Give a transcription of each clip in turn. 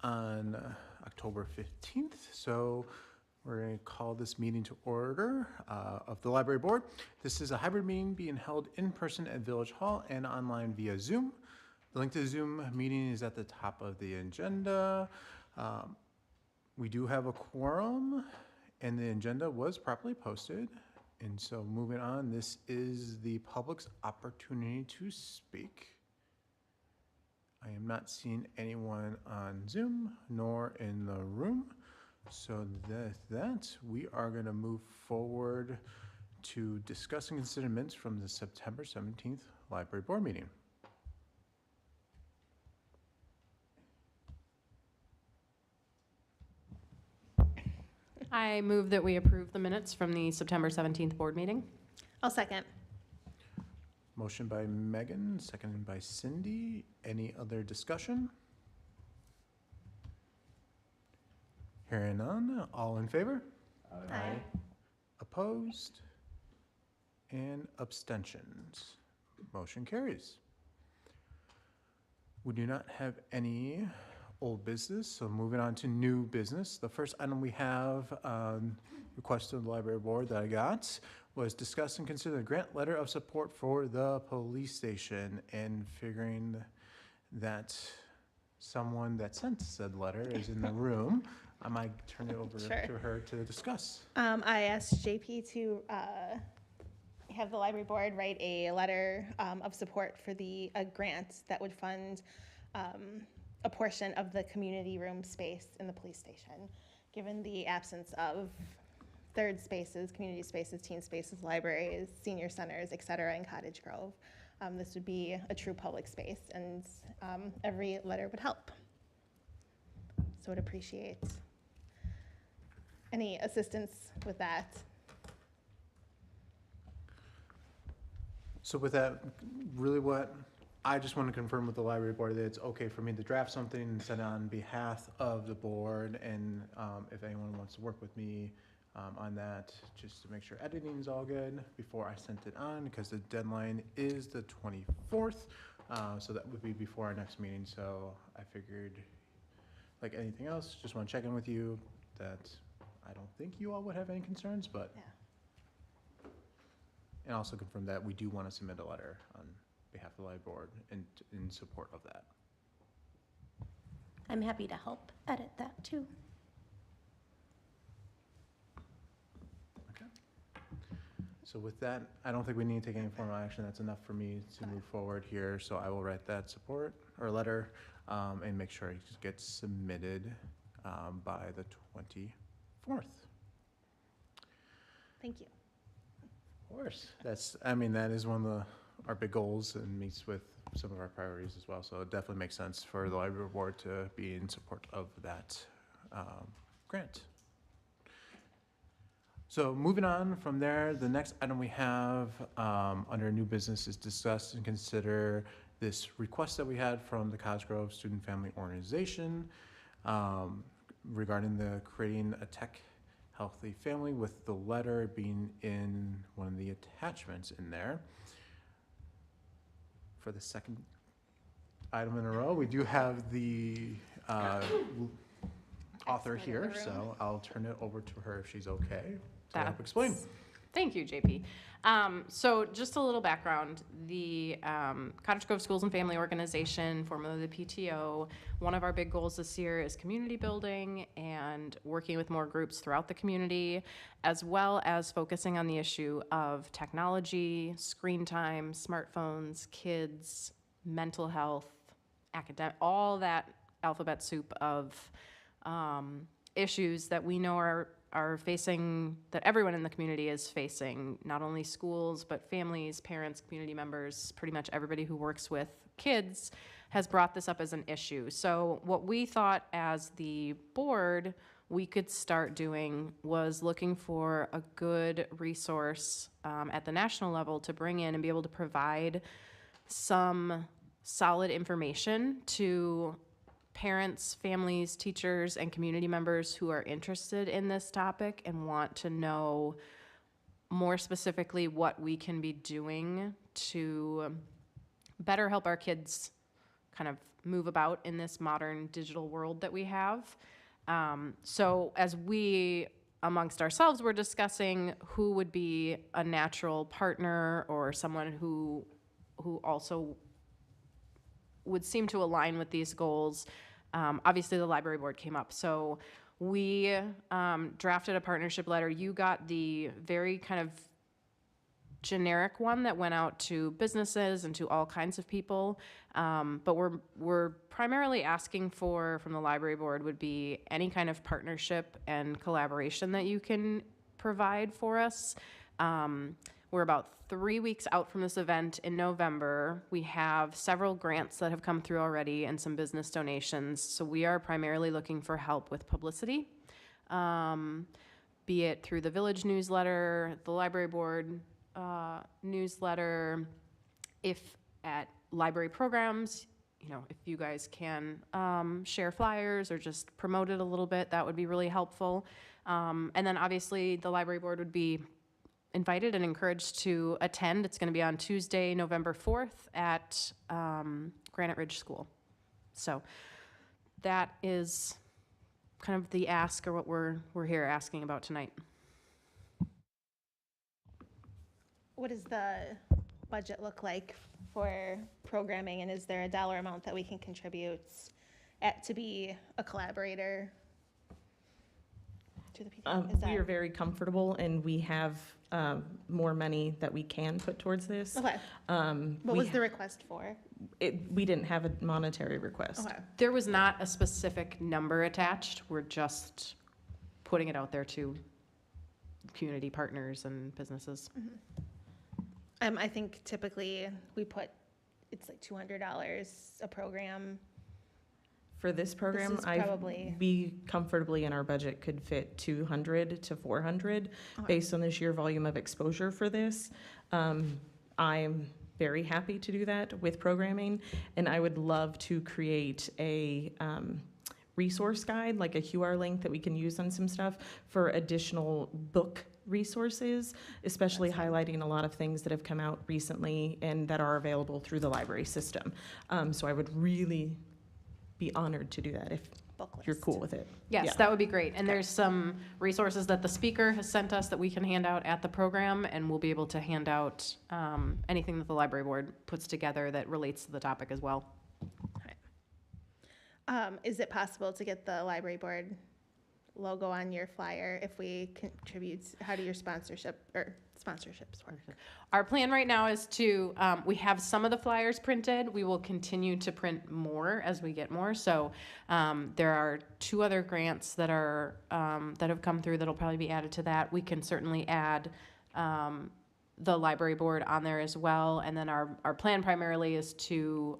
on October 15th. So we're going to call this meeting to order of the library board. This is a hybrid meeting being held in person at Village Hall and online via Zoom. The link to the Zoom meeting is at the top of the agenda. We do have a quorum and the agenda was properly posted. And so moving on, this is the public's opportunity to speak. I am not seeing anyone on Zoom nor in the room. So that we are going to move forward to discuss and consider minutes from the September 17th library board meeting. I move that we approve the minutes from the September 17th board meeting. I'll second. Motion by Megan, seconded by Cindy. Any other discussion? Hearing none, all in favor? Aye. Opposed? And abstentions. Motion carries. We do not have any old business, so moving on to new business. The first item we have, request of the library board that I got, was discuss and consider the grant letter of support for the police station, and figuring that someone that sent said letter is in the room, I might turn it over to her to discuss. I asked JP to have the library board write a letter of support for a grant that would fund a portion of the community room space in the police station. Given the absence of third spaces, community spaces, teen spaces, libraries, senior centers, et cetera, in Cottage Grove, this would be a true public space, and every letter would help. So I'd appreciate any assistance with that. So with that, really what I just want to confirm with the library board that it's okay for me to draft something and send it on behalf of the board, and if anyone wants to work with me on that, just to make sure editing is all good before I sent it on, because the deadline is the 24th, so that would be before our next meeting. So I figured, like anything else, just want to check in with you that I don't think you all would have any concerns, but Yeah. and also confirm that we do want to submit a letter on behalf of the library board in support of that. I'm happy to help edit that too. Okay. So with that, I don't think we need to take any formal action. That's enough for me to move forward here. So I will write that support or letter and make sure it gets submitted by the 24th. Thank you. Of course. That is one of our big goals and meets with some of our priorities as well. So it definitely makes sense for the library board to be in support of that grant. So moving on from there, the next item we have under new business is discuss and consider this request that we had from the Cottage Grove Student Family Organization regarding the creating a tech healthy family, with the letter being in one of the attachments in there. For the second item in a row, we do have the author here, so I'll turn it over to her if she's okay to help explain. Thank you, JP. So just a little background. The Cottage Grove Schools and Family Organization, formerly the PTO, one of our big goals this year is community building and working with more groups throughout the community, as well as focusing on the issue of technology, screen time, smartphones, kids, mental health, academic, all that alphabet soup of issues that we know are facing, that everyone in the community is facing, not only schools, but families, parents, community members, pretty much everybody who works with kids has brought this up as an issue. So what we thought as the board we could start doing was looking for a good resource at the national level to bring in and be able to provide some solid information to parents, families, teachers, and community members who are interested in this topic and want to know more specifically what we can be doing to better help our kids kind of move about in this modern digital world that we have. So as we amongst ourselves were discussing who would be a natural partner or someone who also would seem to align with these goals, obviously the library board came up. So we drafted a partnership letter. You got the very kind of generic one that went out to businesses and to all kinds of people. But we're primarily asking for from the library board would be any kind of partnership and collaboration that you can provide for us. We're about 3 weeks out from this event in November. We have several grants that have come through already and some business donations. So we are primarily looking for help with publicity, be it through the village newsletter, the library board newsletter, if at library programs, if you guys can share flyers or just promote it a little bit, that would be really helpful. And then obviously the library board would be invited and encouraged to attend. It's going to be on Tuesday, November 4th at Granite Ridge School. So that is kind of the ask or what we're here asking about tonight. What does the budget look like for programming, and is there a dollar amount that we can contribute to be a collaborator to the PTA? We are very comfortable, and we have more money that we can put towards this. Okay. What was the request for? We didn't have a monetary request. Okay. There was not a specific number attached. We're just putting it out there to community partners and businesses. Mm-hmm. I think typically it's like $200 a program. For this program, is probably- we comfortably in our budget could fit 200 to 400 based on the sheer volume of exposure for this. I'm very happy to do that with programming, and I would love to create a resource guide, like a QR link that we can use on some stuff for additional book resources, especially highlighting a lot of things that have come out recently and that are available through the library system. So I would really be honored to do that if you're cool with it. Yes, Yeah. that would be great. And there's some resources that the speaker has sent us that we can hand out at the program, and we'll be able to hand out anything that the library board puts together that relates to the topic as well. Is it possible to get the library board logo on your flyer if we contribute? How do your sponsorships work? Our plan right now is to, we have some of the flyers printed. We will continue to print more as we get more. So there are 2 other grants that are that have come through that'll probably be added to that. We can certainly add the library board on there as well. And then our plan primarily is to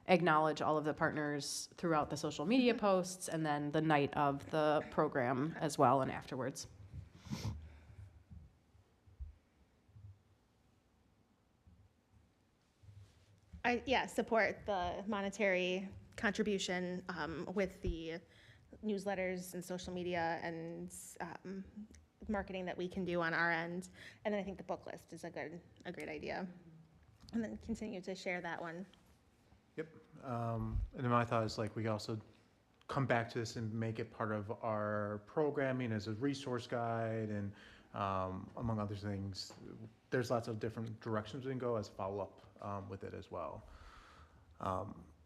acknowledge all of the partners throughout the social media posts and then the night of the program as well and afterwards. I support the monetary contribution with the newsletters and social media and marketing that we can do on our end. And then I think the book list is a great idea. And then continue to share that one. Yep. And then my thought is we also come back to this and make it part of our programming as a resource guide and among other things. There's lots of different directions we can go as follow-up with it as well.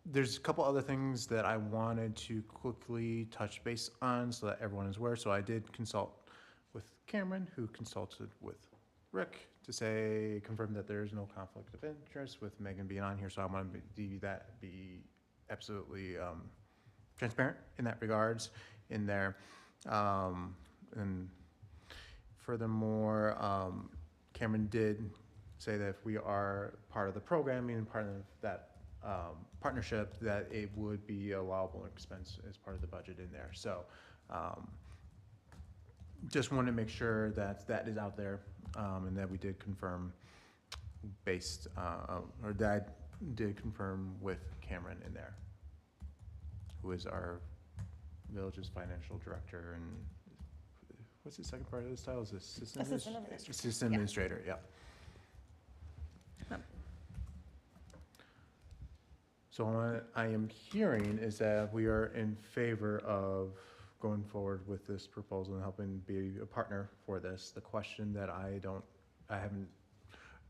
There's a couple other things that I wanted to quickly touch base on so that everyone is aware. So I did consult with Cameron, who consulted with Rick to confirm that there is no conflict of interest with Megan being on here. So I want to be absolutely transparent in that regards in there. And furthermore, Cameron did say that if we are part of the programming and part of that partnership, that it would be allowable expense as part of the budget in there. So just want to make sure that that is out there and that we did confirm or that I did confirm with Cameron in there, who is our village's financial director and what's the second part of this title? Is this assistant administrator? Yeah. So what I am hearing is that we are in favor of going forward with this proposal and helping be a partner for this. The question that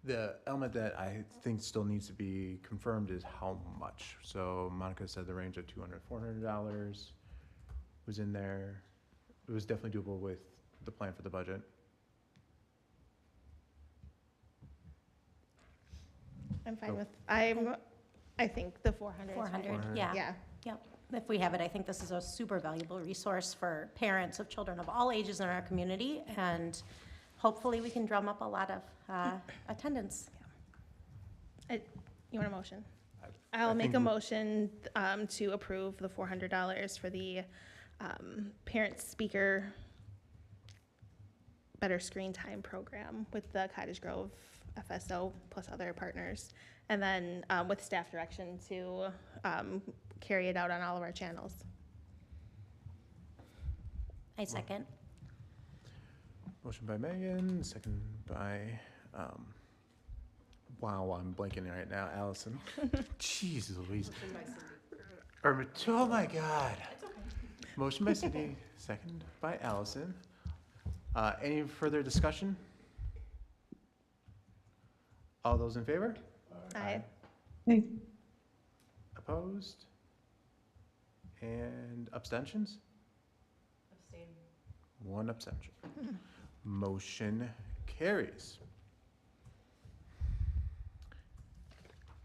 the element that I think still needs to be confirmed is how much. So Monica said the range of $200, $400 was in there. It was definitely doable with the plan for the budget. I'm fine Oh. with, I think the 400 is fine. 400, 400. yeah. Yeah. Yep. If we have it, I think this is a super valuable resource for parents of children of all ages in our community, and hopefully we can drum up a lot of attendance. You want a motion? I I'll make think a we- motion to approve the $400 for the parent speaker better screen time program with the Cottage Grove FSO plus other partners. And then with staff direction to carry it out on all of our channels. I second. Motion by Megan, second by, wow, I'm blanking right now, Allison. Jeez Louise. Oh my God. Motion by Cindy, second by Allison. Any further discussion? All those in favor? Aye. Opposed? And abstentions? One abstention. Motion carries.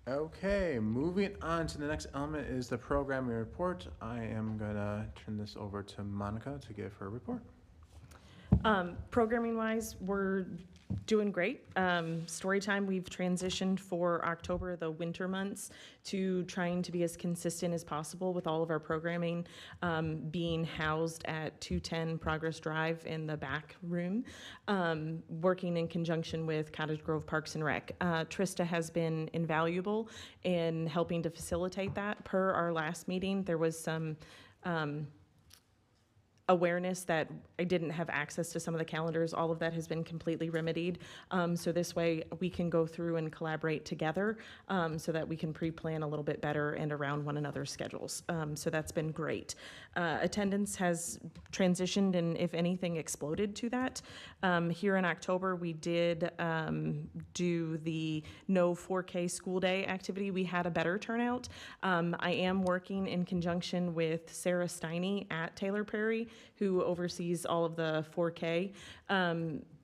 Okay, moving on to the next element is the programming report. I am gonna turn this over to Monica to give her report. Programming wise, we're doing great. Storytime, we've transitioned for October, the winter months, to trying to be as consistent as possible with all of our programming being housed at 210 Progress Drive in the back room, working in conjunction with Cottage Grove Parks and Rec. Trista has been invaluable in helping to facilitate that. Per our last meeting, there was some awareness that I didn't have access to some of the calendars. All of that has been completely remedied. So this way we can go through and collaborate together so that we can pre-plan a little bit better and around one another's schedules. So that's been great. Attendance has transitioned and if anything exploded to that. Here in October, we did do the no 4K school day activity. We had a better turnout. I am working in conjunction with Sarah Steiny at Taylor Prairie, who oversees all of the 4K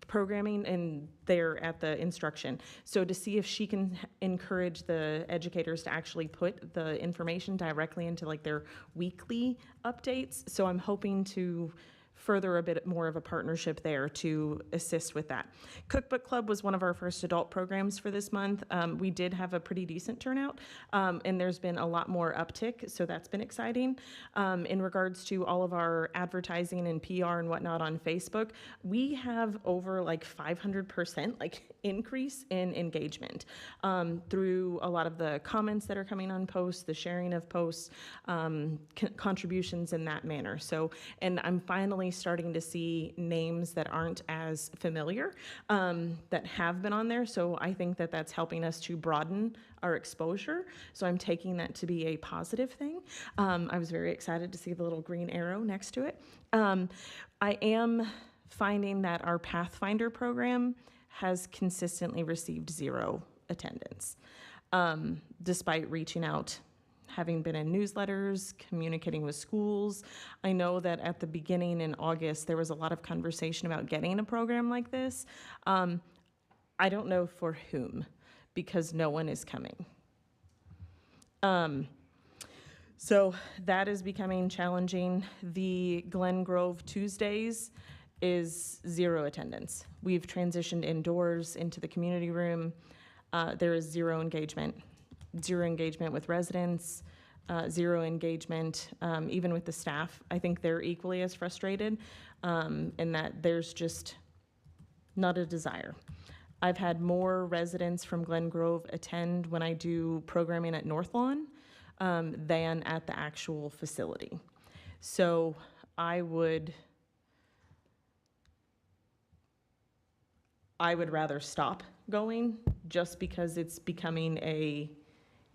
programming, and they're at the instruction. So to see if she can encourage the educators to actually put the information directly into like their weekly updates. So I'm hoping to further a bit more of a partnership there to assist with that. Cookbook Club was one of our first adult programs for this month. We did have a pretty decent turnout, and there's been a lot more uptick, so that's been exciting. In regards to all of our advertising and PR and whatnot on Facebook, we have over like 500% like increase in engagement through a lot of the comments that are coming on posts, the sharing of posts, contributions in that manner. So, and I'm finally starting to see names that aren't as familiar that have been on there. So I think that that's helping us to broaden our exposure. So I'm taking that to be a positive thing. I was very excited to see the little green arrow next to it. I am finding that our Pathfinder program has consistently received 0 attendance, despite reaching out, having been in newsletters, communicating with schools. I know that at the beginning in August, there was a lot of conversation about getting a program like this. I don't know for whom, because no one is coming. So that is becoming challenging. The Glen Grove Tuesdays is 0 attendance. We've transitioned indoors into the community room. There is 0 engagement. 0 engagement with residents, 0 engagement even with the staff. I think they're equally as frustrated in that there's just not a desire. I've had more residents from Glen Grove attend when I do programming at North Lawn than at the actual facility. So I would rather stop going just because it's becoming a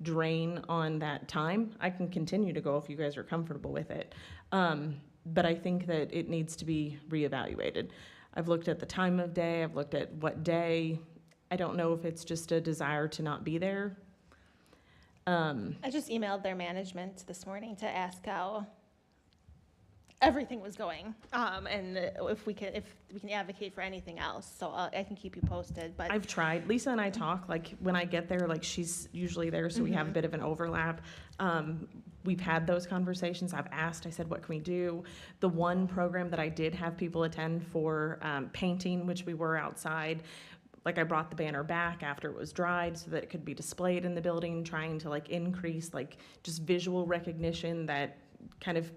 drain on that time. I can continue to go if you guys are comfortable with it. But I think that it needs to be reevaluated. I've looked at the time of day, I've looked at what day. I don't know if it's just a desire to not be there. I just emailed their management this morning to ask how everything was going, and if we can advocate for anything else. So I can keep you posted. But I've tried. Lisa and I talk, like, when I get there, like, she's usually there, so we have a bit of an overlap. We've had those conversations. I've asked, I said, what can we do? The one program that I did have people attend for painting, which we were outside, like, I brought the banner back after it was dried so that it could be displayed in the building, trying to, like, increase, like, just visual recognition, that kind of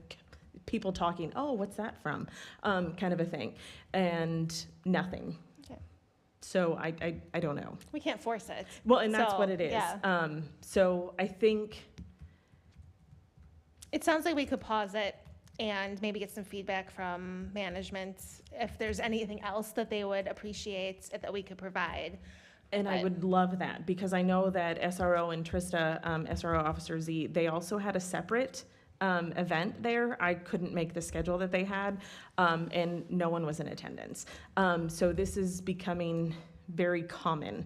people talking, oh, what's that from? Kind of a thing. And nothing. Okay. So I don't know. we can't force it. Well, and that's So, what it is. yeah. So I think, It sounds like we could pause it and maybe get some feedback from management if there's anything else that they would appreciate that we could provide. and I But- would love that, because I know that SRO and Trista, SRO Officer Z, they also had a separate event there. I couldn't make the schedule that they had, and no one was in attendance. So this is becoming very common.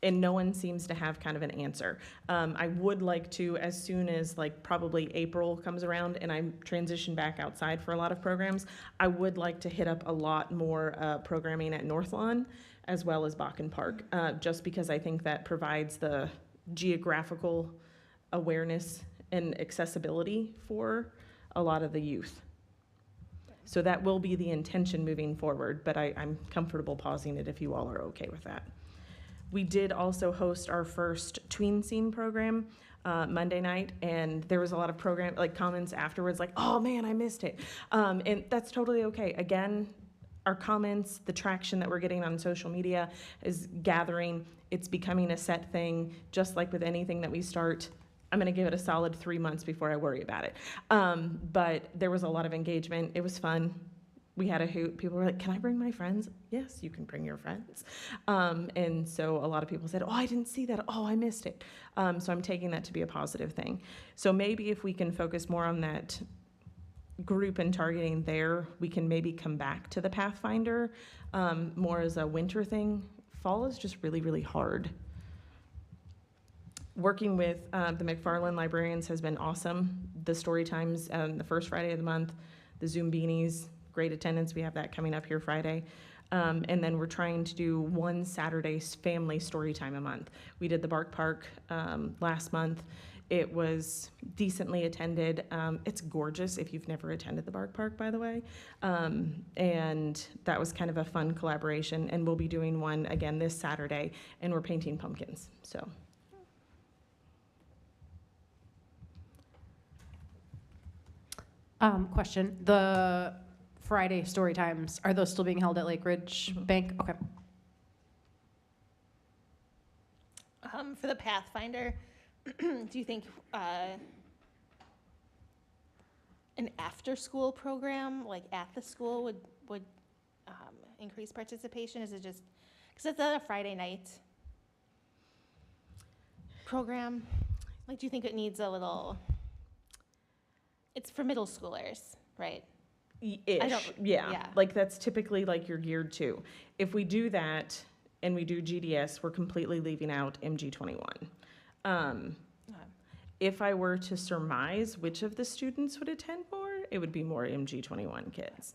And no one seems to have kind of an answer. I would like to, as soon as, like, probably April comes around and I transition back outside for a lot of programs, I would like to hit up a lot more programming at North Lawn as well as Bakken Park, just because I think that provides the geographical awareness and accessibility for a lot of the youth. So that will be the intention moving forward, but I'm comfortable pausing it if you all are okay with that. We did also host our first tween scene program Monday night, and there was a lot of comments afterwards, like, oh man, I missed it. And that's totally okay. Again, our comments, the traction that we're getting on social media is gathering. It's becoming a set thing, just like with anything that we start. I'm gonna give it a solid 3 months before I worry about it. But there was a lot of engagement. It was fun. We had a hoot. People were like, can I bring my friends? Yes, you can bring your friends. And so a lot of people said, oh, I didn't see that. Oh, I missed it. So I'm taking that to be a positive thing. So maybe if we can focus more on that group and targeting there, we can maybe come back to the Pathfinder more as a winter thing. Fall is just really, really hard. Working with the McFarland librarians has been awesome. The story times the first Friday of the month, the Zoom beanies, great attendance. We have that coming up here Friday. And then we're trying to do one Saturday family story time a month. We did the Bark Park last month. It was decently attended. It's gorgeous if you've never attended the Bark Park, by the way. And that was kind of a fun collaboration. And we'll be doing one again this Saturday, and we're painting pumpkins, so. Question, the Friday story times, are those still being held at Lake Ridge Bank? Okay. For the Pathfinder, do you think an after-school program, like at the school, would increase participation? Is it just, because it's a Friday night program? Like, do you think it needs a little, it's for middle schoolers, right? Ish, yeah. yeah. Like, that's typically like you're geared to. If we do that and we do GDS, we're completely leaving out MG21. If I were to surmise which of the students would attend more, it would be more MG21 kids.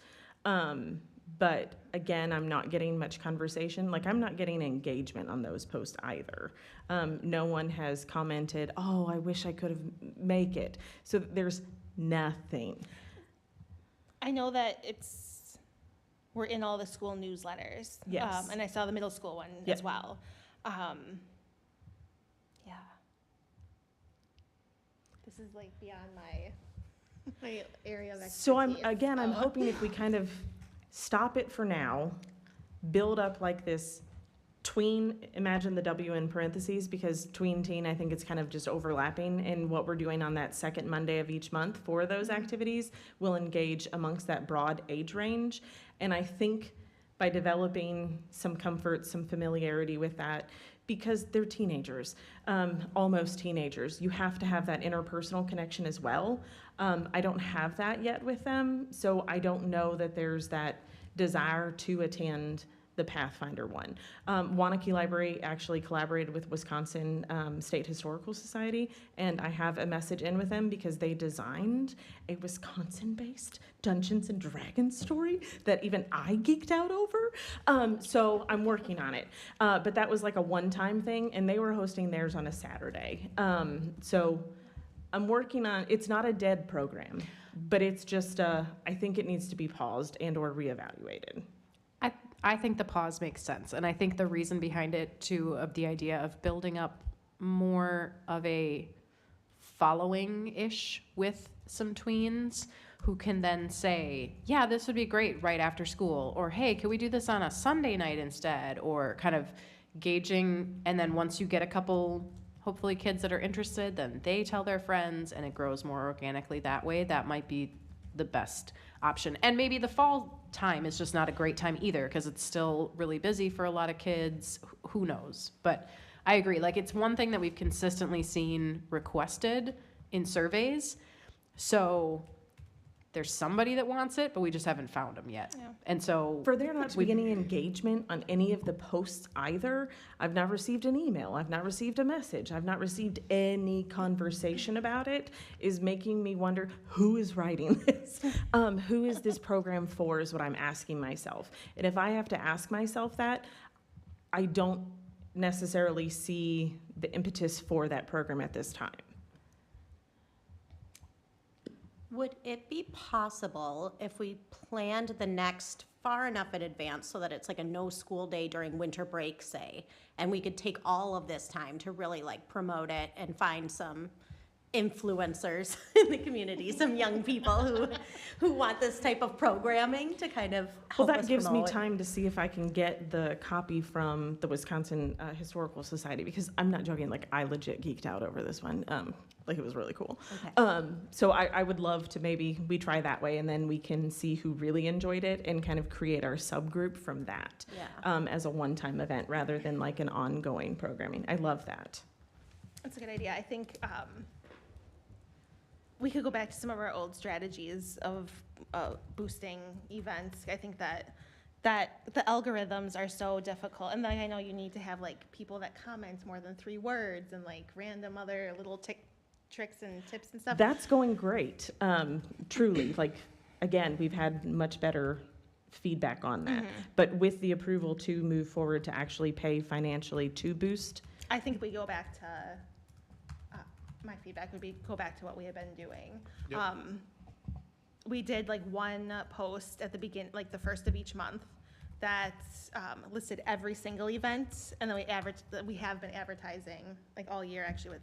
But again, I'm not getting much conversation. Like, I'm not getting engagement on those posts either. No one has commented, oh, I wish I could have make it. So there's nothing. I know that we're in all the school newsletters. Yes. And I saw the middle school one Yep. as well. Yeah. This is like beyond my area of expertise. So I'm so- hoping if we kind of stop it for now, build up like this tween, imagine the W in parentheses, because tween teen, I think it's kind of just overlapping, and what we're doing on that second Monday of each month for those activities will engage amongst that broad age range. And I think by developing some comfort, some familiarity with that, because they're teenagers, almost teenagers. You have to have that interpersonal connection as well. I don't have that yet with them, so I don't know that there's that desire to attend the Pathfinder one. Wanakee Library actually collaborated with Wisconsin State Historical Society, and I have a message in with them because they designed a Wisconsin-based Dungeons and Dragons story that even I geeked out over. So I'm working on it. But that was like a one-time thing, and they were hosting theirs on a Saturday. So I'm working on, it's not a dead program, but it's just, I think it needs to be paused and or reevaluated. I think the pause makes sense, and I think the reason behind it too, of the idea of building up more of a following-ish with some tweens who can then say, yeah, this would be great right after school, or hey, can we do this on a Sunday night instead, or kind of gauging, and then once you get a couple, hopefully kids that are interested, then they tell their friends, and it grows more organically that way. That might be the best option. And maybe the fall time is just not a great time either, because it's still really busy for a lot of kids. Who knows? But I agree. Like, it's one thing that we've consistently seen requested in surveys. So there's somebody that wants it, but we just haven't found them yet. Yeah. And so For there not to be any engagement on any of the posts either, I've not received an email, I've not received a message, I've not received any conversation about it, is making me wonder who is writing this? Who is this program for is what I'm asking myself. And if I have to ask myself that, I don't necessarily see the impetus for that program at this time. Would it be possible if we planned the next far enough in advance so that it's like a no school day during winter break, say, and we could take all of this time to really like promote it and find some influencers in the community, some young people who want this type of programming to kind of help Well, that us gives me promote. time to see if I can get the copy from the Wisconsin Historical Society, because I'm not joking, like I legit geeked out over this one. Like it was really cool. Okay. So I would love to maybe we try that way, and then we can see who really enjoyed it and kind of create our subgroup from that Yeah. as a one-time event rather than like an ongoing programming. I love that. That's a good idea. I think we could go back to some of our old strategies of boosting events. I think that the algorithms are so difficult, and like I know you need to have like people that comment more than 3 words and like random other little tricks and tips and stuff. That's going great. Truly, like again, we've had much better feedback on that. But with the approval to move forward to actually pay financially to boost, I think if we go back to, my feedback would be go back to what we had been doing. Yep. We did like one post at the beginning, like the first of each month, that listed every single event, and then we have been advertising like all year actually with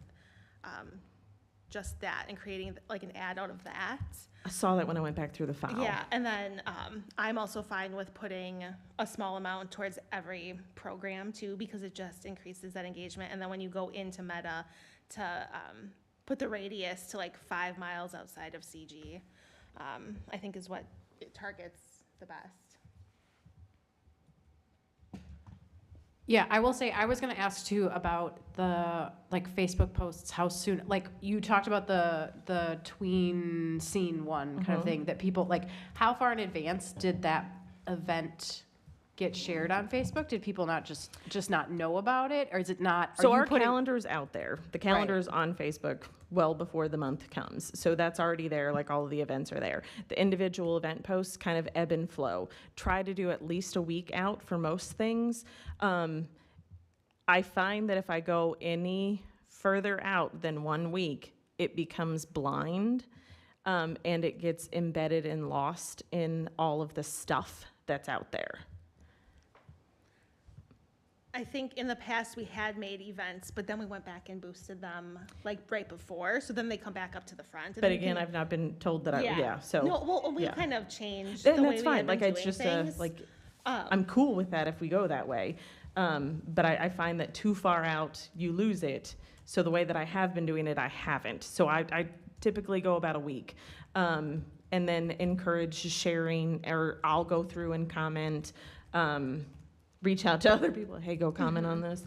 just that, and creating like an ad out of that. I saw that when I went back through the file. Yeah, and then I'm also fine with putting a small amount towards every program too, because it just increases that engagement. And then when you go into Meta to put the radius to like 5 miles outside of CG, I think is what it targets the best. Yeah, I will say, I was gonna ask too about the, like, Facebook posts, how soon, like, you talked about the tween scene one kind of thing, that people, like, how far in advance did that event get shared on Facebook? Did people not just not know about it, or is it not? So are you our putting- calendar's out there. The calendar's on Facebook well before the month comes. So that's already there, like all of the events are there. The individual event posts kind of ebb and flow. Try to do at least a week out for most things. I find that if I go any further out than 1 week, it becomes blind, and it gets embedded and lost in all of the stuff that's out there. I think in the past we had made events, but then we went back and boosted them like right before, so then they come back up to the front. And But then we again, can- I've not been told that No, well, we yeah. kind of changed And the way that's we fine, had like, been it's doing just things. Um, I'm cool with that if we go that way. But I find that too far out, you lose it. So the way that I have been doing it, I haven't. So I typically go about a week. And then encourage sharing, or I'll go through and comment, reach out to other people, hey, go comment on this.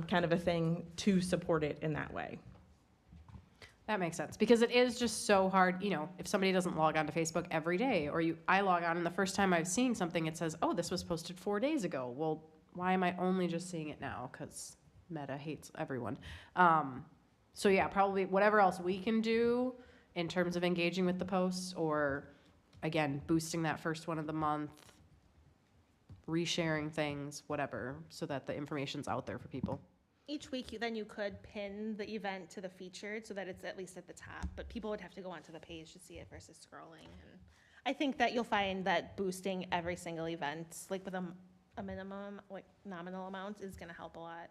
kind of a thing to support it in that way. That makes sense, because it is just so hard, you know, if somebody doesn't log on to Facebook every day, or I log on and the first time I've seen something, it says, oh, this was posted 4 days ago. Well, why am I only just seeing it now? Because Meta hates everyone. So yeah, probably whatever else we can do in terms of engaging with the posts, or again, boosting that first one of the month, resharing things, whatever, so that the information's out there for people. Each week, then you could pin the event to the featured so that it's at least at the top, but people would have to go onto the page to see it versus scrolling. And I think that you'll find that boosting every single event, like with a minimum, like nominal amount, is gonna help a lot.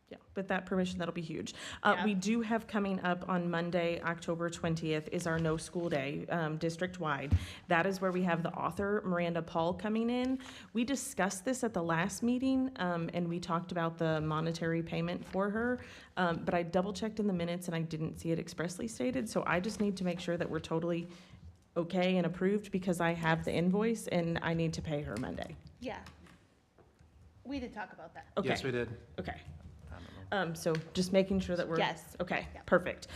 Yeah, with that permission, that'll be huge. Yeah. We do have coming up on Monday, October 20th, is our no school day, district-wide. That is where we have the author, Miranda Paul, coming in. We discussed this at the last meeting, and we talked about the monetary payment for her, but I double-checked in the minutes and I didn't see it expressly stated, so I just need to make sure that we're totally okay and approved, because I have the invoice and I need to pay her Monday. Yeah. We did talk about that. Okay. Yes, we did. Okay. I don't know. So just making sure that we're. Yes. Okay, Yeah. perfect.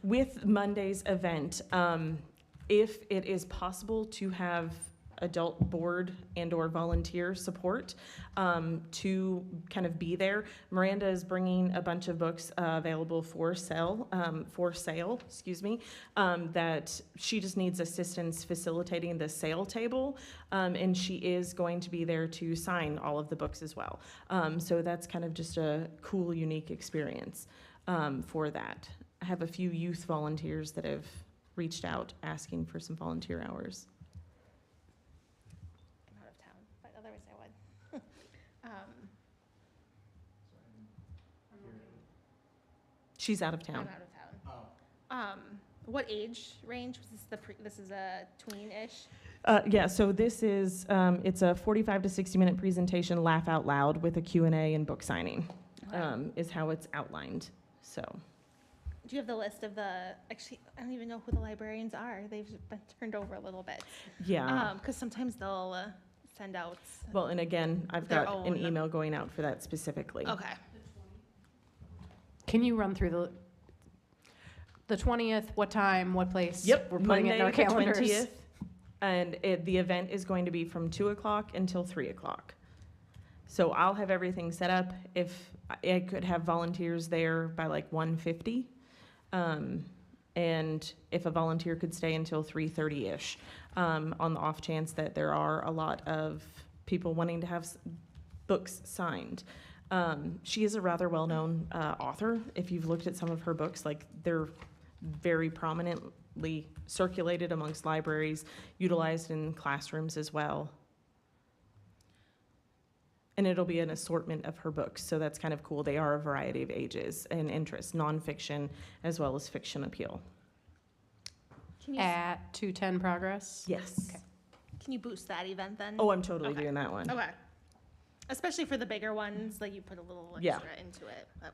With Monday's event, if it is possible to have adult board and/or volunteer support to kind of be there, Miranda is bringing a bunch of books available for sale, that she just needs assistance facilitating the sale table, and she is going to be there to sign all of the books as well. So that's kind of just a cool, unique experience for that. I have a few youth volunteers that have reached out asking for some volunteer hours. I'm out of town, but otherwise I would. She's out of I'm town. out of town. What age range was this? This is a tween-ish? Yeah, so this is, it's a 45 to 60-minute presentation, laugh out loud, with a Q&A and book signing, is how it's outlined, so. Do you have the list of actually, I don't even know who the librarians are. They've been turned over a little bit. Yeah, Because sometimes they'll send out. well, and again, I've Their got an own. email going out for that specifically. Okay. Can you run through the 20th, what time, what place? Yep, We're putting it in our Monday, the calendars. 20th, and the event is going to be from 2 o'clock until 3 o'clock. So I'll have everything set up. If I could have volunteers there by like 1:50, and if a volunteer could stay until 3:30-ish, on the off chance that there are a lot of people wanting to have books signed. She is a rather well-known author. If you've looked at some of her books, like, they're very prominently circulated amongst libraries, utilized in classrooms as well. And it'll be an assortment of her books, so that's kind of cool. They are a variety of ages and interests, nonfiction as well as fiction appeal. Can you, At 210 Progress? Yes. Okay. can you boost that event then? Oh, I'm totally Okay. doing that one. Okay. Especially for the bigger ones, like you put a little Yeah. extra into it. That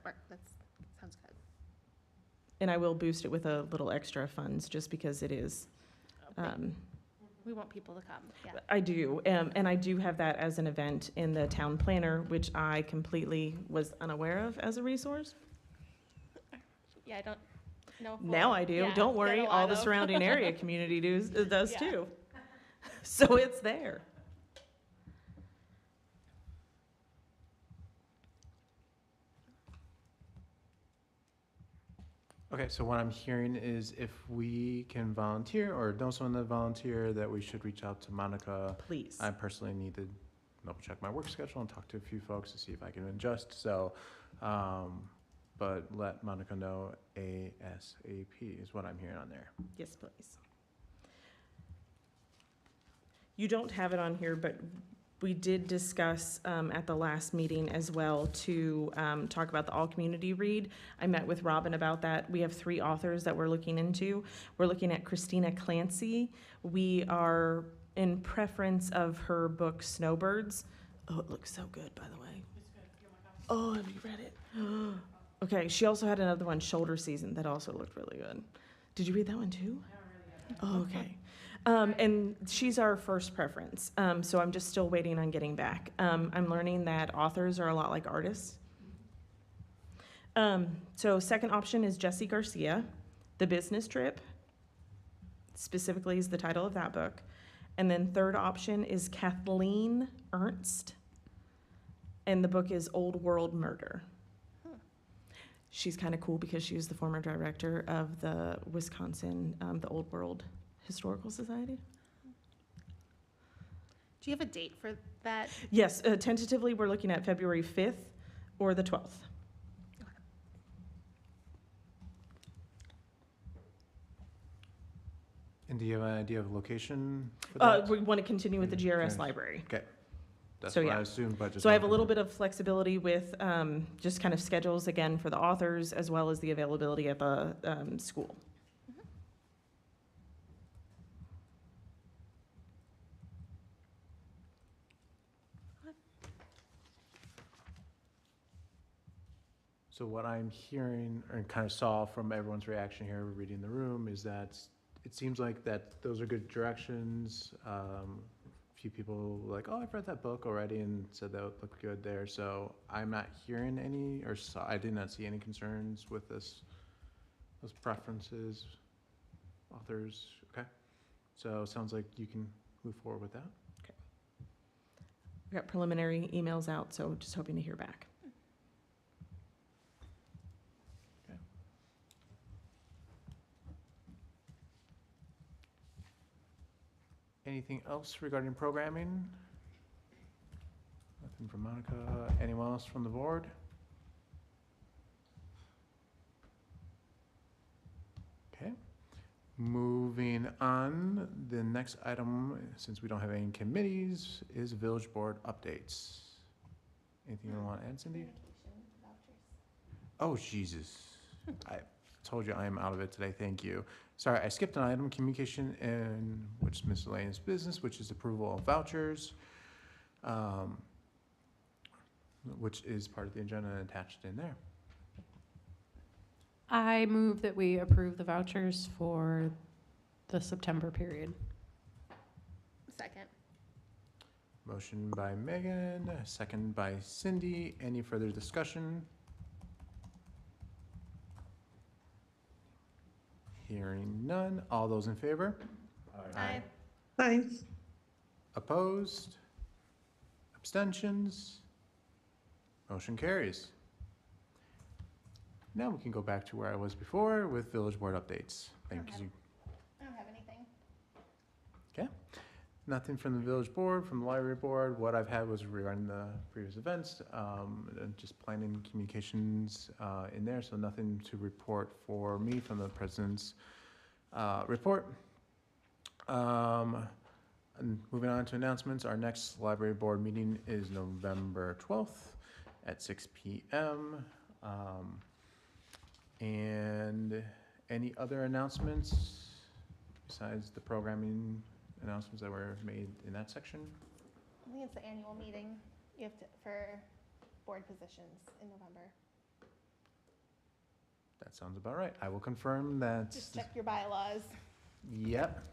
sounds good. And I will boost it with a little extra funds, just because it is, We want people to come, yeah. I do, and I do have that as an event in the town planner, which I completely was unaware of as a resource. Yeah, I don't know. Now I do. Don't worry, all the surrounding area community does Yeah. too. So it's there. Okay, so what I'm hearing is if we can volunteer or know someone that volunteer, that we should reach out to Monica. Please. I personally need to double check my work schedule and talk to a few folks to see if I can adjust, so, but let Monica know ASAP is what I'm hearing on there. Yes, please. You don't have it on here, but we did discuss at the last meeting as well to talk about the all-community read. I met with Robin about that. We have 3 authors that we're looking into. We're looking at Christina Clancy. We are in preference of her book Snowbirds. Oh, it looks so good, by the way. Oh, have you read it? Okay, she also had another one, Shoulder Season, that also looked really good. Did you read that one too? Oh, okay. And she's our first preference, so I'm just still waiting on getting back. I'm learning that authors are a lot like artists. So second option is Jesse Garcia, The Business Trip, specifically is the title of that book. And then third option is Kathleen Ernst, and the book is Old World Murder. She's kind of cool because she was the former director of the Wisconsin, the Old World Historical Society. Do you have a date for that? Yes, tentatively, we're looking at February 5th or the 12th. And do you have an idea of location for that? We want to continue with the GRS GRS. library. Okay. That's So, what yeah. I assumed, but just. So I have a little bit of flexibility with just kind of schedules again for the authors as well as the availability at the school. So what I'm hearing and kind of saw from everyone's reaction here, reading the room, is that it seems like that those are good directions. A few people were like, oh, I've read that book already and said that looked good there. So I'm not hearing any, I did not see any concerns with this, those preferences, authors. Okay. So it sounds like you can move forward with that. We got preliminary emails out, so just hoping to hear back. Anything else regarding programming? Nothing from Monica. Anyone else from the board? Okay. Moving on, the next item, since we don't have any committees, is village board updates. Anything you want to add, Cindy? Oh, Jesus. I told you I am out of it today. Thank you. Sorry, I skipped an item, communication and which is miscellaneous business, which is approval of vouchers, which is part of the agenda and attached in there. I move that we approve the vouchers for the September period. Second. Motion by Megan, second by Cindy. Any further discussion? Hearing none. All those in favor? Aye. Aye. Opposed? Abstentions? Motion carries. Now we can go back to where I was before with village board updates. Thank you. I don't have anything. Okay. Nothing from the village board, from the library board. What I've had was regarding the previous events, and just planning communications in there, so nothing to report for me from the president's report. And moving on to announcements, our next library board meeting is November 12th at 6 p.m. And any other announcements besides the programming announcements that were made in that section? I think it's the annual meeting you have to, for board positions in November. That sounds about right. I will confirm that. Just check your bylaws. Yep.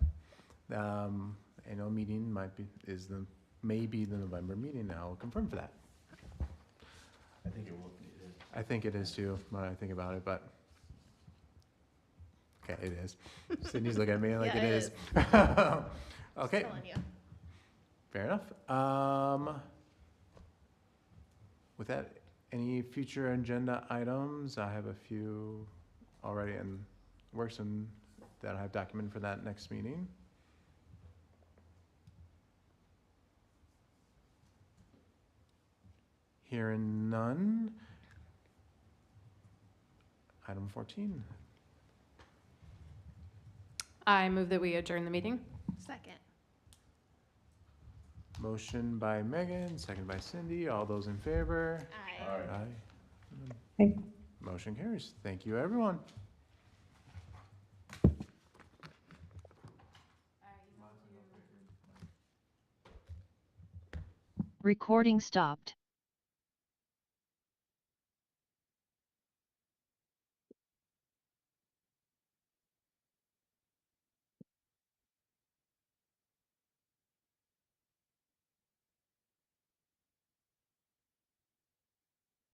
Annual meeting maybe the November meeting. I'll confirm for that. I think it will. I think it is too, when I think about it, but. Okay, it is. Sydney's looking at me like Yeah, it it is. Okay, Telling you. fair enough. With that, any future agenda items? I have a few already in works and that I have documented for that next meeting. Hearing none. Item 14. I move that we adjourn the meeting. Second. Motion by Megan, second by Cindy. All those in favor? Aye. Aye. Aye. Motion carries. Thank you, everyone. Recording stopped.